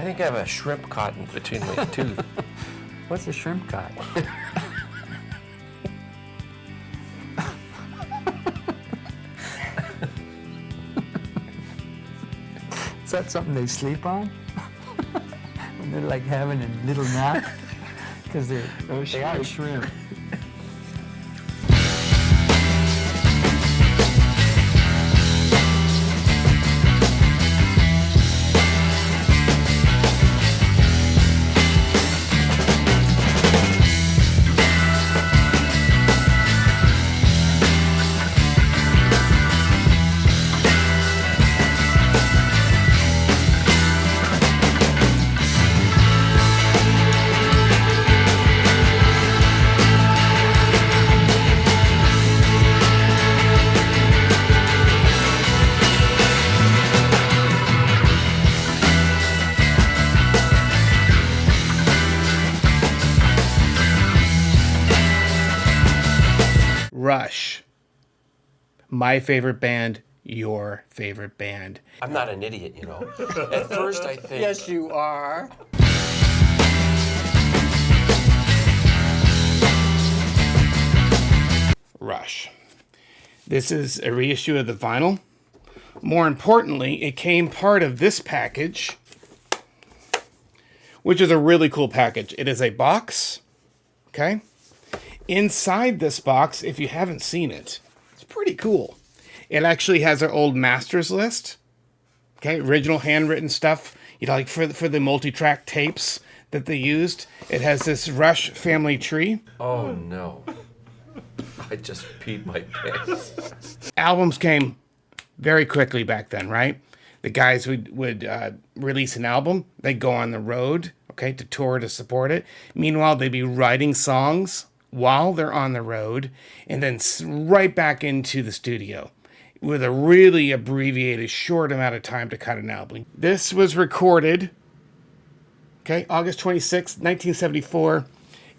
I think I have a Shrimpcot in between my tooth. What's a Shrimpcot? Is that something they sleep on? When they're like having a little nap? Because they are shrimp. Rush. My favorite band, your favorite band. I'm not an idiot, you know. At first I think... Yes, you are. Rush. This is a reissue of the vinyl. More importantly, it came part of this package, which is a really cool package. It is a box, okay? Inside this box, if you haven't seen it, it's pretty cool. It actually has our old masters list, okay? Original handwritten stuff, you know, like for the multi-track tapes that they used. It has this Rush family tree. Oh, no. I just peed my pants. Albums came very quickly back then, right? The guys would release an album. They'd go on the road, okay, to tour to support it. Meanwhile, they'd be writing songs while they're on the road, and then right back into the studio with a really abbreviated, short amount of time to cut an album. This was recorded, okay, August 26, 1974,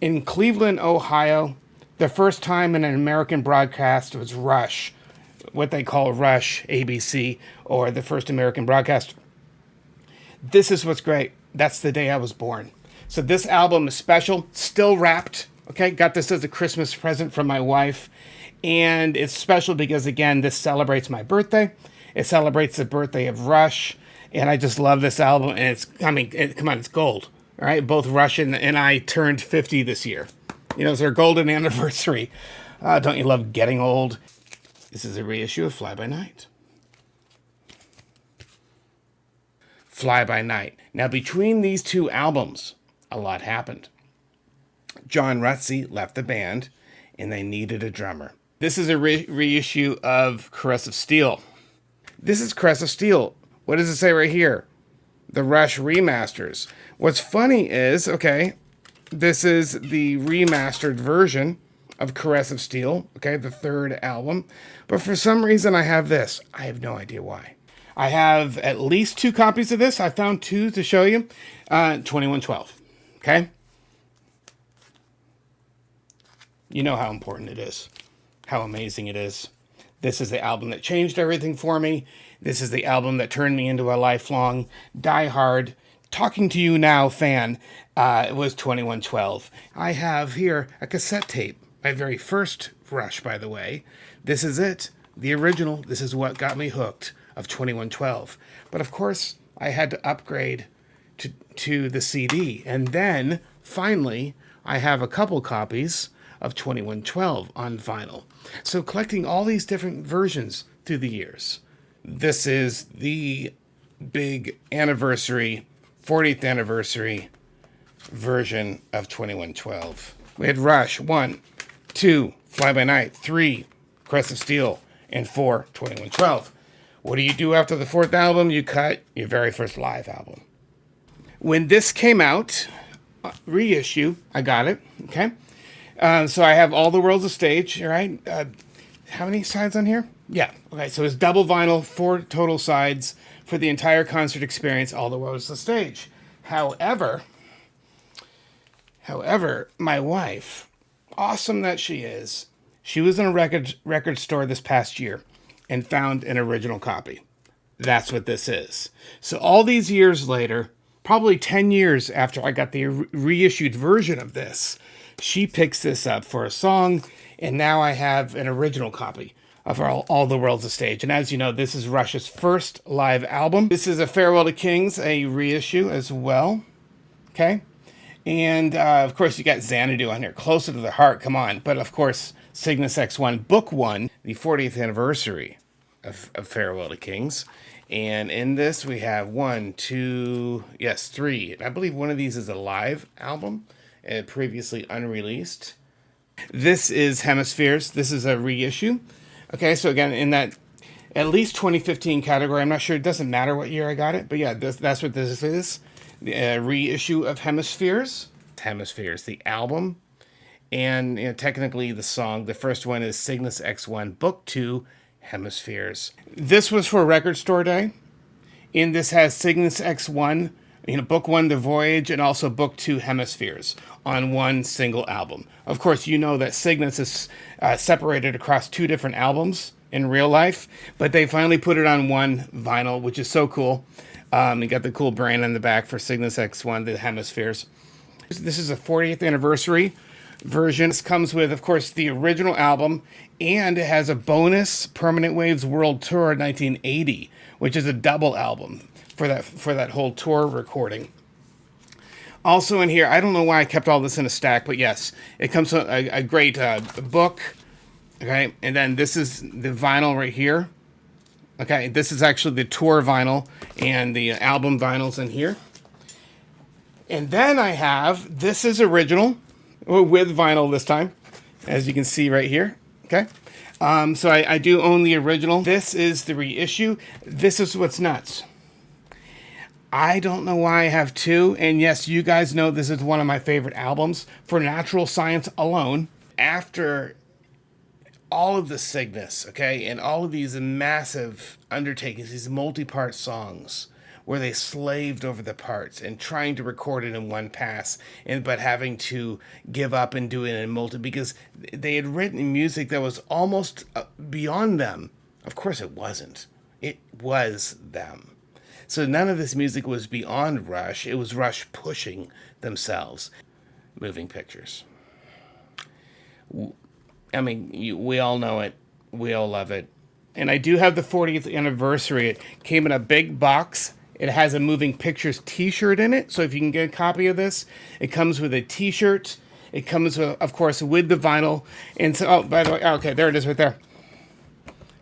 in Cleveland, Ohio. The first time in an American broadcast was Rush, what they call Rush ABC, or the first American broadcast. This is what's great. That's the day I was born. So this album is special, still wrapped. Okay, got this as a Christmas present from my wife. And it's special because, again, this celebrates my birthday. It celebrates the birthday of Rush. And I just love this album. And it's, I mean, come on, it's gold. All right, both Rush and I turned 50 this year. You know, it's our golden anniversary. Don't you love getting old? This is a reissue of Fly By Night. Fly By Night. Now, between these two albums, a lot happened. John Rutsey left the band, and they needed a drummer. This is a reissue of Caress of Steel. This is Caress of Steel. What does it say right here? The Rush remasters. What's funny is, okay, this is the remastered version of Caress of Steel, okay, the third album. But for some reason, I have this. I have no idea why. I have at least 2 copies of this. I found 2 to show you. 2112, okay? You know how important it is, how amazing it is. This is the album that changed everything for me. This is the album that turned me into a lifelong, diehard, talking to you now fan. It was 2112. I have here a cassette tape, my very first Rush, by the way. This is it, the original. This is what got me hooked of 2112. But of course, I had to upgrade to the CD. And then, finally, I have a couple copies of 2112 on vinyl. So collecting all these different versions through the years. This is the big anniversary, 40th anniversary version of 2112. We had Rush, 1, 2, Fly By Night, 3, Caress of Steel, and 4, 2112. What do you do after the 4th album? You cut your very first live album. When this came out, reissue, I got it, okay? So I have All the World's a Stage, right? How many sides on here? Yeah, okay, so it's double vinyl, 4 total sides for the entire concert experience, All the World's a Stage. However, my wife, awesome that she is, she was in a record store this past year and found an original copy. That's what this is. So all these years later, probably 10 years after I got the reissued version of this, she picks this up for a song, and now I have an original copy of All the World's a Stage. And as you know, this is Rush's first live album. This is a Farewell to Kings, a reissue as well. Okay? And, of course, you got Xanadu on here. Closer to the Heart, come on. But, of course, Cygnus X1, Book 1, the 40th anniversary of Farewell to Kings. And in this, we have 3. I believe one of these is a live album, previously unreleased. This is Hemispheres. This is a reissue. Okay, so again, in that at least 2015 category, I'm not sure, it doesn't matter what year I got it, but yeah, that's what this is. The reissue of Hemispheres. Hemispheres, the album. And technically the song, the first one is Cygnus X1, Book 2, Hemispheres. This was for Record Store Day. And this has Cygnus X1, Book 1, The Voyage, and also Book 2, Hemispheres, on one single album. Of course, you know that Cygnus is separated across 2 different albums in real life, but they finally put it on one vinyl, which is so cool. You got the cool brand on the back for Cygnus X1, the Hemispheres. This is a 40th anniversary version. This comes with, of course, the original album, and it has a bonus Permanent Waves World Tour 1980, which is a double album for that whole tour recording. Also in here, I don't know why I kept all this in a stack, but yes, it comes with a great book. Okay, and then this is the vinyl right here. Okay, this is actually the tour vinyl and the album vinyls in here. And then I have, this is original, with vinyl this time, as you can see right here. Okay, so I do own the original. This is the reissue. This is what's nuts. I don't know why I have 2, and yes, you guys know this is one of my favorite albums for natural science alone. After all of the Cygnus, okay, and all of these massive undertakings, these multi-part songs, where they slaved over the parts and trying to record it in one pass, but having to give up and do it in because they had written music that was almost beyond them. Of course it wasn't. It was them. So none of this music was beyond Rush. It was Rush pushing themselves. Moving Pictures. I mean, we all know it. We all love it. And I do have the 40th anniversary. It came in a big box. It has a Moving Pictures t-shirt in it. So if you can get a copy of this, it comes with a t-shirt. It comes, with, of course, with the vinyl. And so, oh, by the way, okay, there it is right there.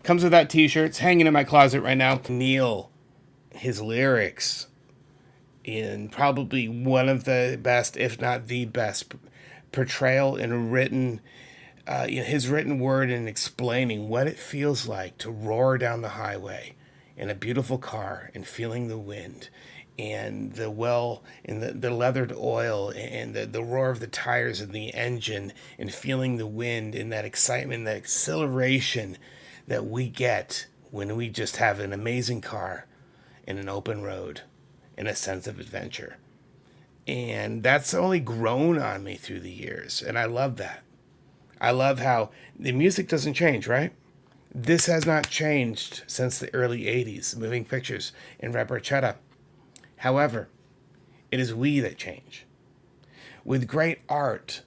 Comes with that t-shirt. It's hanging in my closet right now. Neil, his lyrics in probably one of the best, if not the best, portrayal in written, his written word in explaining what it feels like to roar down the highway in a beautiful car and feeling the wind and the the leathered oil and the roar of the tires and the engine and feeling the wind and that excitement, that exhilaration that we get when we just have an amazing car in an open road and a sense of adventure. And that's only grown on me through the years. And I love that. I love how the music doesn't change, right? This has not changed since the early 80s, Moving Pictures and Reperchetta. However, it is we that change. With great art,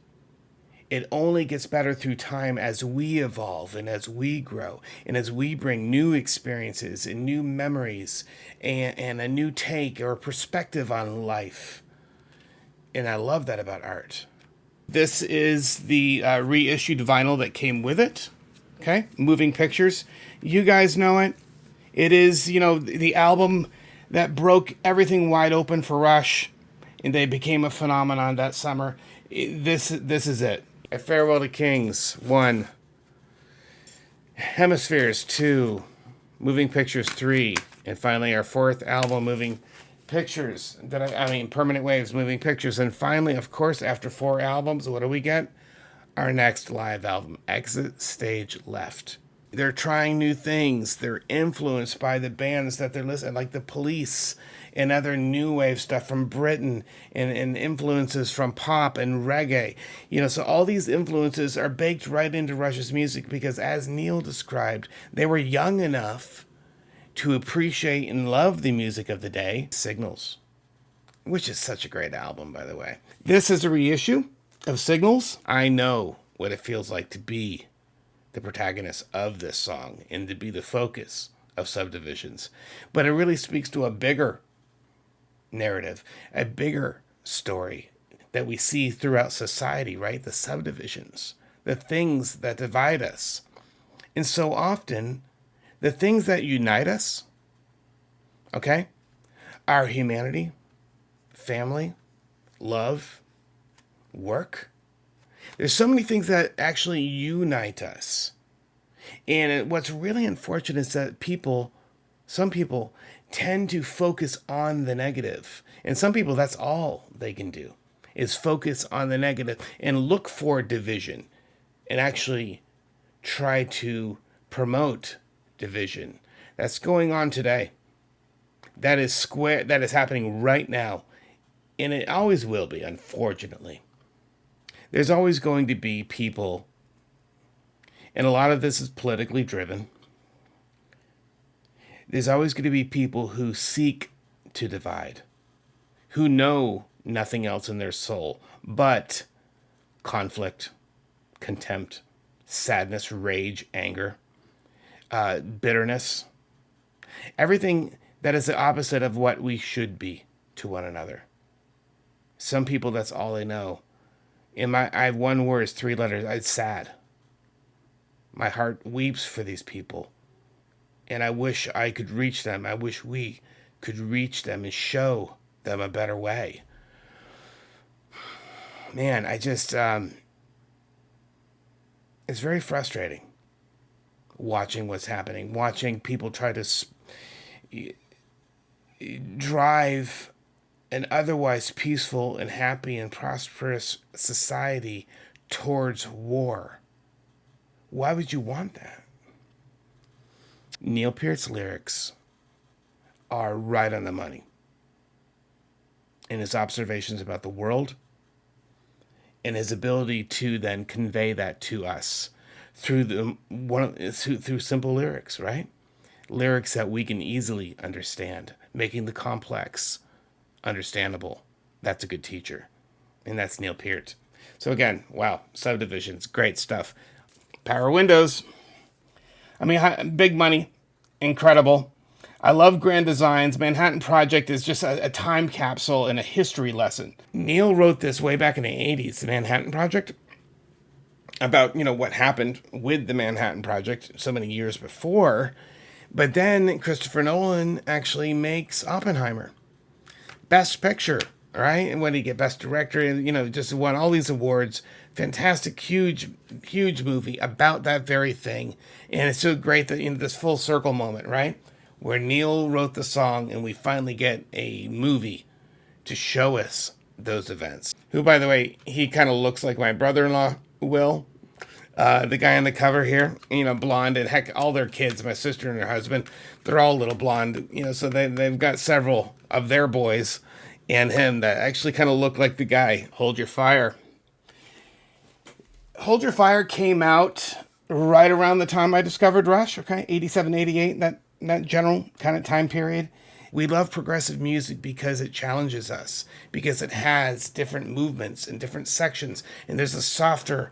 it only gets better through time as we evolve and as we grow and as we bring new experiences and new memories and a new take or perspective on life. And I love that about art. This is the reissued vinyl that came with it. Okay, Moving Pictures. You guys know it. It is, the album that broke everything wide open for Rush, and they became a phenomenon that summer. This is it. A Farewell to Kings, 1. Hemispheres, 2. Moving Pictures, 3. And finally, our 4th album, Moving Pictures. Permanent Waves, Moving Pictures. And finally, of course, after 4 albums, what do we get? Our next live album, Exit Stage Left. They're trying new things. They're influenced by the bands that they're listening, like the Police and other new wave stuff from Britain and influences from pop and reggae. So all these influences are baked right into Rush's music because, as Neil described, they were young enough to appreciate and love the music of the day. Signals. which is such a great album, by the way. This is a reissue of Signals. I know what it feels like to be the protagonist of this song and to be the focus of Subdivisions. But it really speaks to a bigger narrative, a bigger story that we see throughout society, right? The subdivisions, the things that divide us. And so often, the things that unite us, okay, are humanity, family, love, work. There's so many things that actually unite us. And what's really unfortunate is that some people tend to focus on the negative. And some people, that's all they can do, is focus on the negative and look for division and actually try to promote division. That's going on today. That is happening right now. And it always will be, unfortunately. There's always going to be people, and a lot of this is politically driven. There's always going to be people who seek to divide, who know nothing else in their soul but conflict, contempt, sadness, rage, anger, bitterness, everything that is the opposite of what we should be to one another. Some people, that's all they know. I have one word, it's 3 letters. It's sad. My heart weeps for these people. And I wish I could reach them. I wish we could reach them and show them a better way. Man, it's very frustrating watching what's happening, watching people try to drive an otherwise peaceful and happy and prosperous society towards war. Why would you want that? Neil Peart's lyrics are right on the money in his observations about the world and his ability to then convey that to us through through simple lyrics, right? Lyrics that we can easily understand, making the complex understandable. That's a good teacher. And that's Neil Peart. So again, wow, Subdivisions, great stuff. Power Windows. I mean, big money, incredible. I love grand designs. Manhattan Project is just a time capsule and a history lesson. Neil wrote this way back in the 80s, the Manhattan Project, about, what happened with the Manhattan Project so many years before. But then Christopher Nolan actually makes Oppenheimer. Best Picture, right? And when he get Best Director, and just won all these awards. Fantastic, huge movie about that very thing. And it's so great that this full circle moment, right? Where Neil wrote the song and we finally get a movie to show us those events. Who, by the way, he kind of looks like my brother-in-law, Will. The guy on the cover here, blonde, and heck, all their kids, my sister and her husband, they're all little blonde, so they've got several of their boys and him that actually kind of look like the guy. Hold Your Fire. Hold Your Fire came out right around the time I discovered Rush, okay? 87, 88, that general kind of time period. We love progressive music because it challenges us, because it has different movements and different sections, and there's a softer,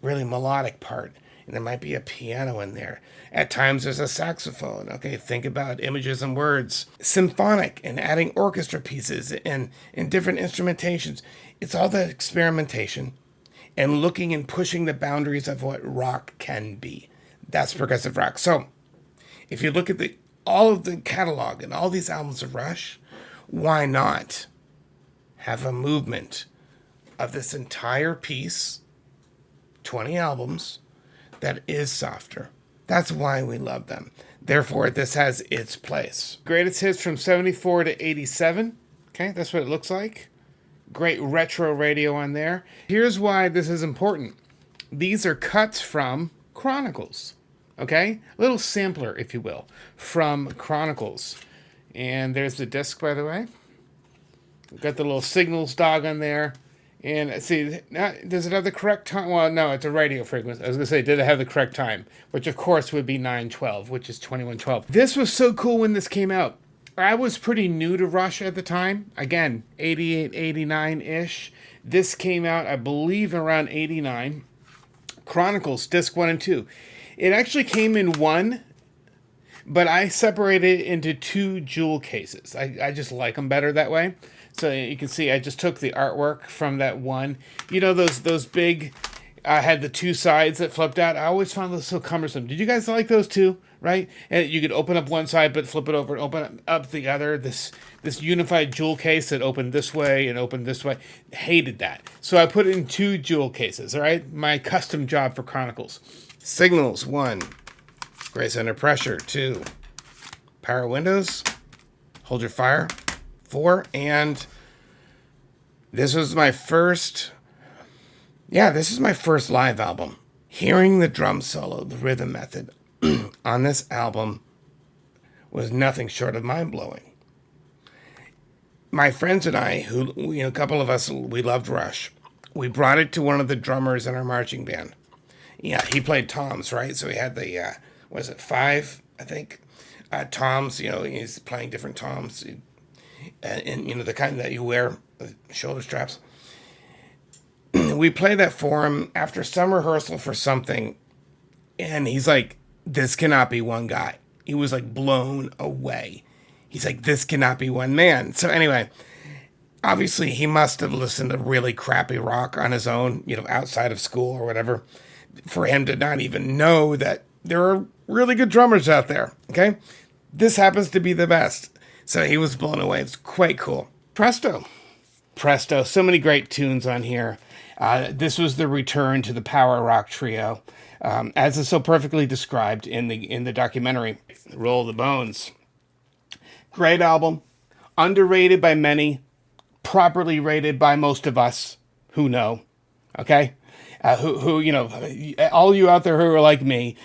really melodic part, and there might be a piano in there. At times there's a saxophone. Okay, think about Images and Words. Symphonic, and adding orchestra pieces and different instrumentations. It's all that experimentation and looking and pushing the boundaries of what rock can be. That's progressive rock. So if you look at all of the catalog and all these albums of Rush, why not have a movement of this entire piece, 20 albums, that is softer? That's why we love them. Therefore, this has its place. Greatest hits from 74 to 87. Okay, that's what it looks like. Great retro radio on there. Here's why this is important. These are cuts from Chronicles. Okay? A little sampler, if you will, from Chronicles. And there's the disc, by the way. We've got the little Signals dog on there. And see, does it have the correct time? Well, no, it's a radio frequency. I was going to say, did it have the correct time? Which, of course, would be 912, which is 2112. This was so cool when this came out. I was pretty new to Rush at the time. Again, 88, 89-ish. This came out, I believe, around 89. Chronicles, disc 1 and 2. It actually came in one, but I separated it into 2 jewel cases. I just like them better that way. So you can see I just took the artwork from that one. You know those big, had the 2 sides that flipped out. I always found those so cumbersome. Did you guys like those too? Right? And you could open up one side but flip it over and open up the other. This unified jewel case that opened this way and opened this way. Hated that. So I put it in 2 jewel cases, all right? My custom job for Chronicles. Signals, 1. Grace Under Pressure, 2. Power Windows, Hold Your Fire, 4. And this was my first, this is my first live album. Hearing the drum solo, the rhythm method on this album was nothing short of mind-blowing. My friends and I, a couple of us, we loved Rush. We brought it to one of the drummers in our marching band. Yeah, he played toms, right? So he had the, 5, I think, toms. He's playing different toms. And the kind that you wear, the shoulder straps. We played that for him after some rehearsal for something. And he's like, this cannot be one guy. He was like blown away. He's like, this cannot be one man. So anyway, obviously he must have listened to really crappy rock on his own, outside of school or whatever, for him to not even know that there are really good drummers out there. Okay. This happens to be the best. So he was blown away. It's quite cool. Presto. So many great tunes on here. This was the return to the power rock trio, as is so perfectly described in the documentary, Roll the Bones. Great album, underrated by many, properly rated by most of us who know. Okay, all you out there who are like me,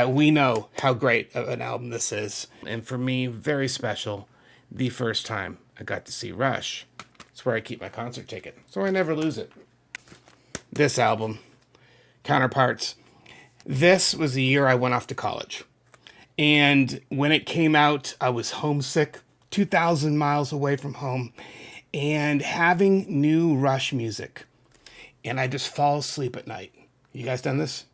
we know how great of an album this is. And for me, very special. The first time I got to see Rush. It's where I keep my concert ticket, so I never lose it. This album, Counterparts. This was the year I went off to college. And when it came out, I was homesick, 2,000 miles away from home, and having new Rush music. And I just fall asleep at night. You guys done this?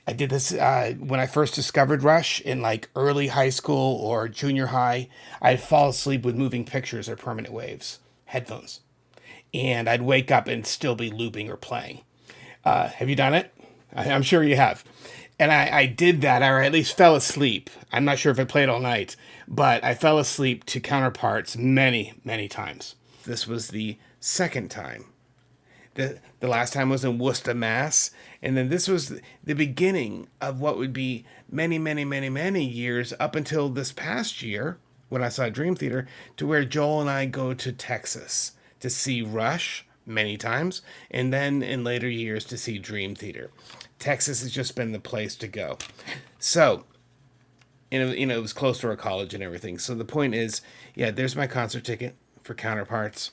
I did this when I first discovered Rush in like early high school or junior high. I'd fall asleep with moving pictures or permanent waves, headphones. And I'd wake up and still be looping or playing. Have you done it? I'm sure you have. And I did that, or at least fell asleep. I'm not sure if I played all night, but I fell asleep to Counterparts many, many times. This was the second time. The last time was in Worcester, Mass. And then this was the beginning of what would be many, many, many, many years up until this past year when I saw Dream Theater, to where Joel and I go to Texas to see Rush many times, and then in later years to see Dream Theater. Texas has just been the place to go. So, it was close to our college and everything. So the point is, there's my concert ticket for Counterparts.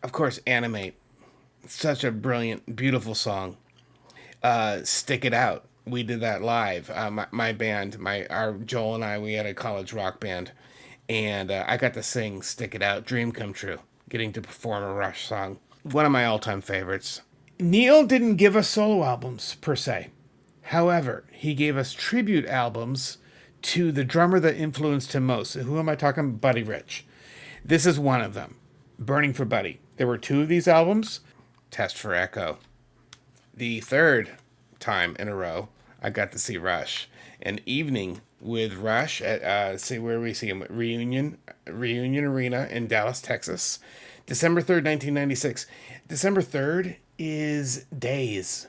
Of course, Animate. Such a brilliant, beautiful song. Stick It Out. We did that live. My band, our Joel and I, we had a college rock band, and I got to sing Stick It Out, Dream Come True, getting to perform a Rush song. One of my all-time favorites. Neil didn't give us solo albums, per se. However, he gave us tribute albums to the drummer that influenced him most. Who am I talking? Buddy Rich. This is one of them, Burning for Buddy. There were 2 of these albums. Test for Echo. The third time in a row, I got to see Rush. An evening with Rush at, where we see him, Reunion Arena in Dallas, Texas. December 3rd, 1996. December 3rd is days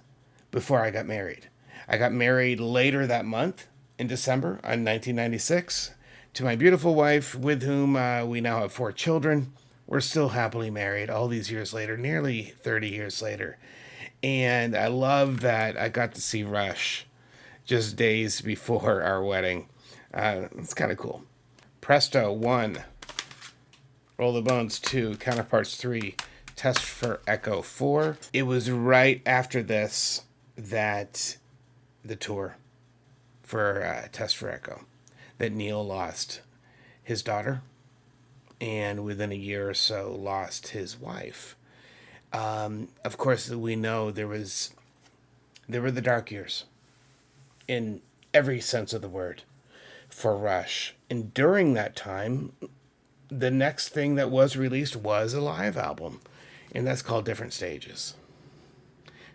before I got married. I got married later that month in December in 1996 to my beautiful wife, with whom we now have 4 children. We're still happily married all these years later, nearly 30 years later. And I love that I got to see Rush just days before our wedding. It's kind of cool. Presto, 1. Roll the Bones, 2. Counterparts, 3. Test for Echo, 4. It was right after this that the tour for Test for Echo that Neil lost his daughter, and within a year or so lost his wife. Of course, we know there were the dark years in every sense of the word for Rush. And during that time, the next thing that was released was a live album, and that's called Different Stages.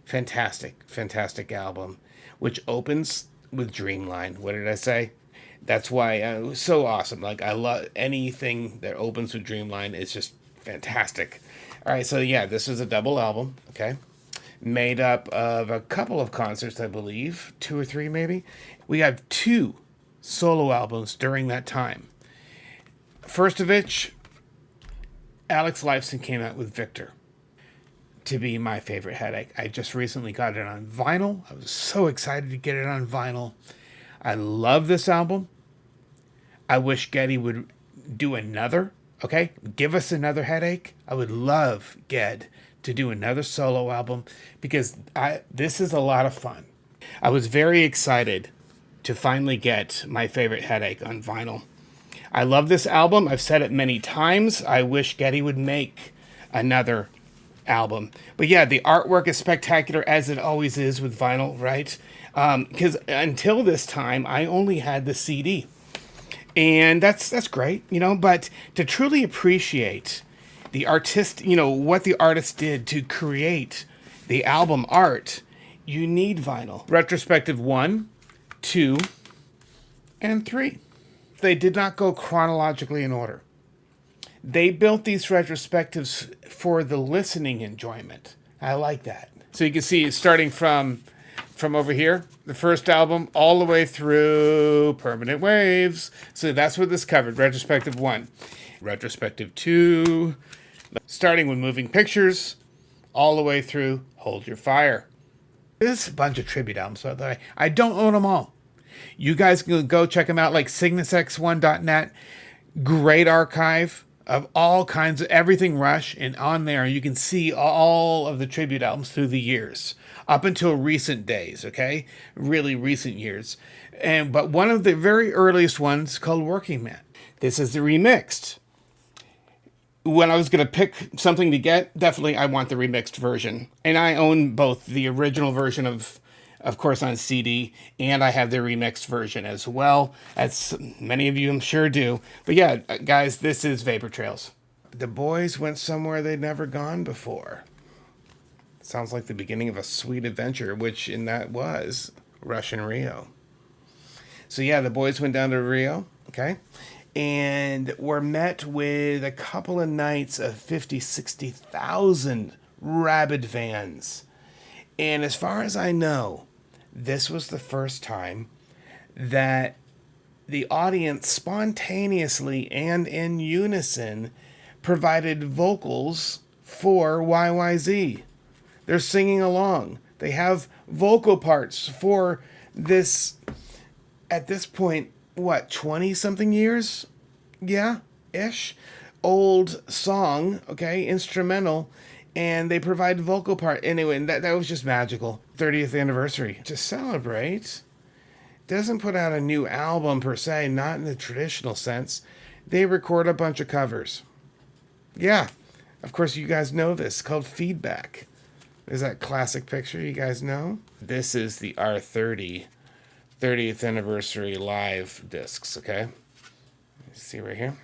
Fantastic, fantastic album, which opens with Dreamline. What did I say? That's why it was so awesome. Like, I love anything that opens with Dreamline. It's just fantastic. All right, so yeah, this is a double album, okay? Made up of a couple of concerts, I believe, 2 or 3 maybe. We have 2 solo albums during that time. First of which, Alex Lifeson came out with Victor to be my favorite headache. I just recently got it on vinyl. I was so excited to get it on vinyl. I love this album. I wish Geddy would do another, okay? Give us another headache. I would love Ged to do another solo album because this is a lot of fun. I was very excited to finally get my favorite headache on vinyl. I love this album. I've said it many times. I wish Geddy would make another album. But yeah, the artwork is spectacular, as it always is with vinyl, right? Because until this time, I only had the CD. And that's great, you know, but to truly appreciate the artist, you know, what the artist did to create the album art, you need vinyl. Retrospective 1, 2, and 3. They did not go chronologically in order. They built these retrospectives for the listening enjoyment. I like that. So you can see starting from over here, the first album, all the way through Permanent Waves. So that's what this covered, Retrospective 1. Retrospective 2, starting with Moving Pictures, all the way through Hold Your Fire. There's a bunch of tribute albums, so that I don't own them all. You guys can go check them out, like CygnusX1.net. Great archive of all kinds of everything Rush, and on there you can see all of the tribute albums through the years, up until recent days, okay? Really recent years. But one of the very earliest ones called Working Man. This is the remixed. When I was going to pick something to get, definitely I want the remixed version. And I own both the original version of course, on CD, and I have the remixed version as well, as many of you I'm sure do. But yeah, guys, this is Vapor Trails. The boys went somewhere they'd never gone before. Sounds like the beginning of a sweet adventure, which in that was Rush in Rio. So yeah, the boys went down to Rio, okay? And were met with a couple of nights of 50, 60,000 rabid fans. And as far as I know, this was the first time that the audience spontaneously and in unison provided vocals for YYZ. They're singing along. They have vocal parts for this, at this point, what, 20-something years? Yeah, ish. Old song, okay, instrumental. And they provide vocal part. Anyway, and that was just magical. 30th anniversary. To celebrate, doesn't put out a new album per se, not in the traditional sense. They record a bunch of covers. Yeah, of course you guys know this. It's called Feedback. There's that classic picture you guys know. This is the R30 30th anniversary live discs, okay? See right here.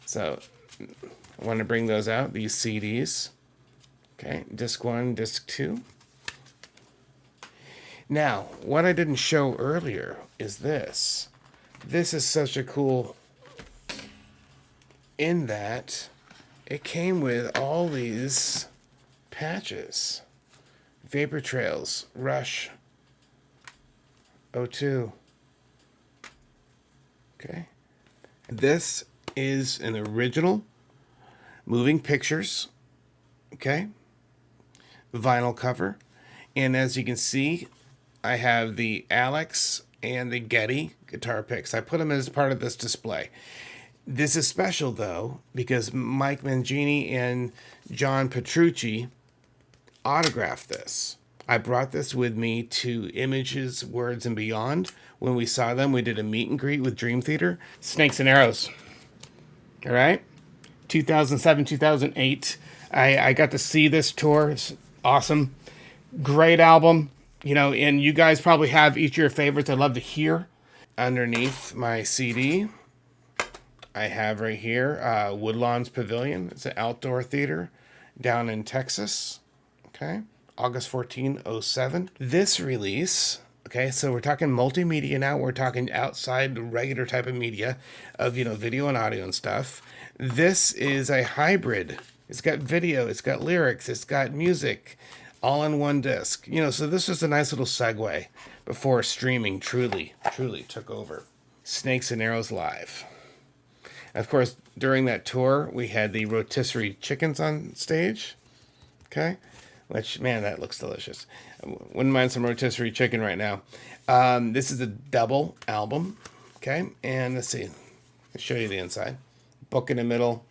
So I want to bring those out, these CDs. Okay, disc 1, disc 2. Now, what I didn't show earlier is this. This is such a cool, in that it came with all these patches. Vapor Trails, Rush, O2. Okay. This is an original Moving Pictures, okay, vinyl cover. And as you can see, I have the Alex and the Geddy guitar picks. I put them as part of this display. This is special, though, because Mike Mangini and John Petrucci autographed this. I brought this with me to Images, Words, and Beyond. When we saw them, we did a meet and greet with Dream Theater. Snakes and Arrows. All right? 2007, 2008. I got to see this tour. It's awesome. Great album. You know, and you guys probably have each of your favorites I'd love to hear. Underneath my CD, I have right here Woodlawns Pavilion. It's an outdoor theater down in Texas. Okay. August 14, 07. This release, okay, so we're talking multimedia now. We're talking outside the regular type of media of, you know, video and audio and stuff. This is a hybrid. It's got video, it's got lyrics, it's got music, all in one disc. You know, so this is a nice little segue before streaming truly took over. Snakes and Arrows Live. Of course, during that tour, we had the rotisserie chickens on stage. Okay. Which, man, that looks delicious. Wouldn't mind some rotisserie chicken right now. This is a double album. Okay. And let's see. I'll show you the inside. Book in the middle.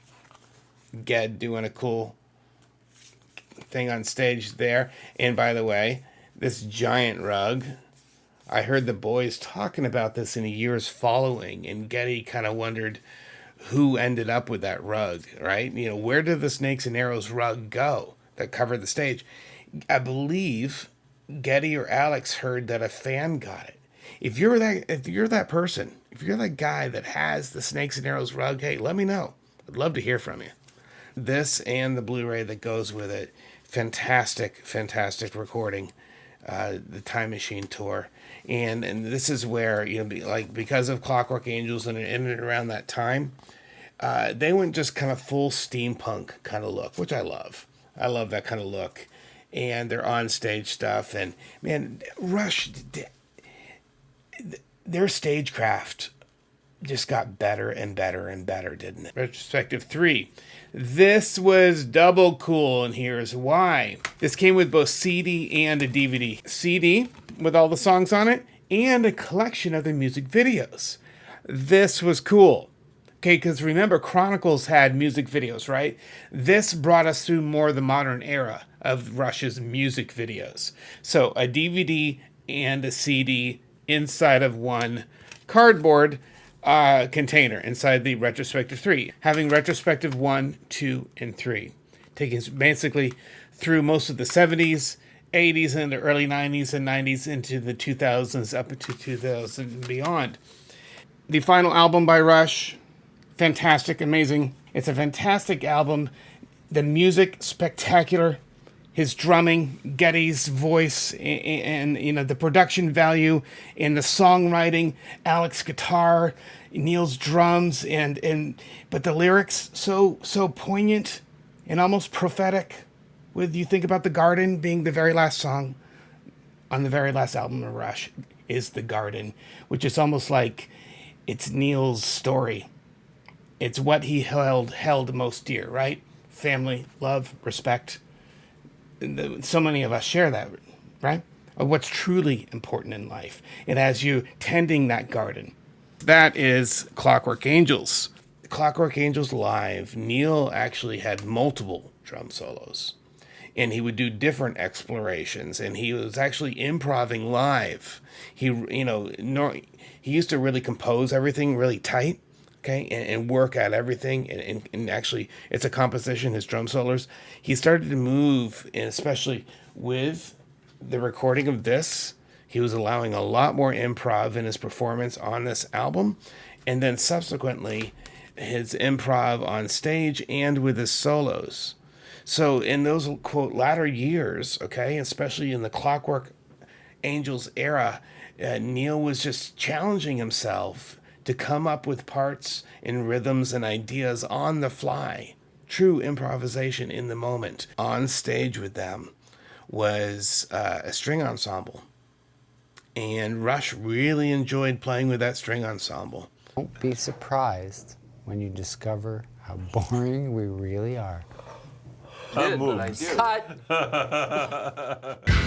Ged doing a cool thing on stage there. And by the way, this giant rug, I heard the boys talking about this in the years following, and Geddy kind of wondered who ended up with that rug, right? You know, where did the Snakes and Arrows rug go that covered the stage? I believe Geddy or Alex heard that a fan got it. If you're that person, if you're that guy that has the Snakes and Arrows rug, hey, let me know. I'd love to hear from you. This and the Blu-ray that goes with it, fantastic recording. The Time Machine tour, and this is where, you know, like, because of Clockwork Angels and in and around that time, they went just kind of full steampunk kind of look, which I love. I love that kind of look, and their on stage stuff, and man, Rush, their stagecraft just got better and better and better, didn't it? Retrospective 3. This was double cool, and here's why. This came with both CD and a DVD. CD with all the songs on it, and a collection of the music videos. This was cool. Okay, because remember, Chronicles had music videos, right? This brought us through more of the modern era of Rush's music videos. So a DVD and a CD inside of one cardboard container inside the Retrospective 3, having Retrospective 1, 2, and 3, taking us basically through most of the 70s, 80s, and the early 90s and 90s into the 2000s up into 2000 and beyond. The final album by Rush, fantastic, amazing. It's a fantastic album. The music, spectacular. His drumming, Geddy's voice, and you know, the production value, and the songwriting, Alex's guitar, Neil's drums, but the lyrics so poignant and almost prophetic. With, you think about The Garden being the very last song on the very last album of Rush is The Garden, which is almost like it's Neil's story. It's what he held most dear, right? Family, love, respect. So many of us share that, right? Of what's truly important in life. And as you tending that garden, that is Clockwork Angels. Clockwork Angels Live, Neil actually had multiple drum solos, and he would do different explorations, and he was actually improvising live. He used to really compose everything really tight, okay, and work at everything, and actually, it's a composition, his drum solos. He started to move, and especially with the recording of this, he was allowing a lot more improv in his performance on this album, and then subsequently, his improv on stage and with his solos. So in those, quote, latter years, okay, especially in the Clockwork Angels era, Neil was just challenging himself to come up with parts and rhythms and ideas on the fly. True improvisation in the moment. On stage with them was a string ensemble. And Rush really enjoyed playing with that string ensemble. Don't be surprised when you discover how boring we really are. Did, but I do. Cut!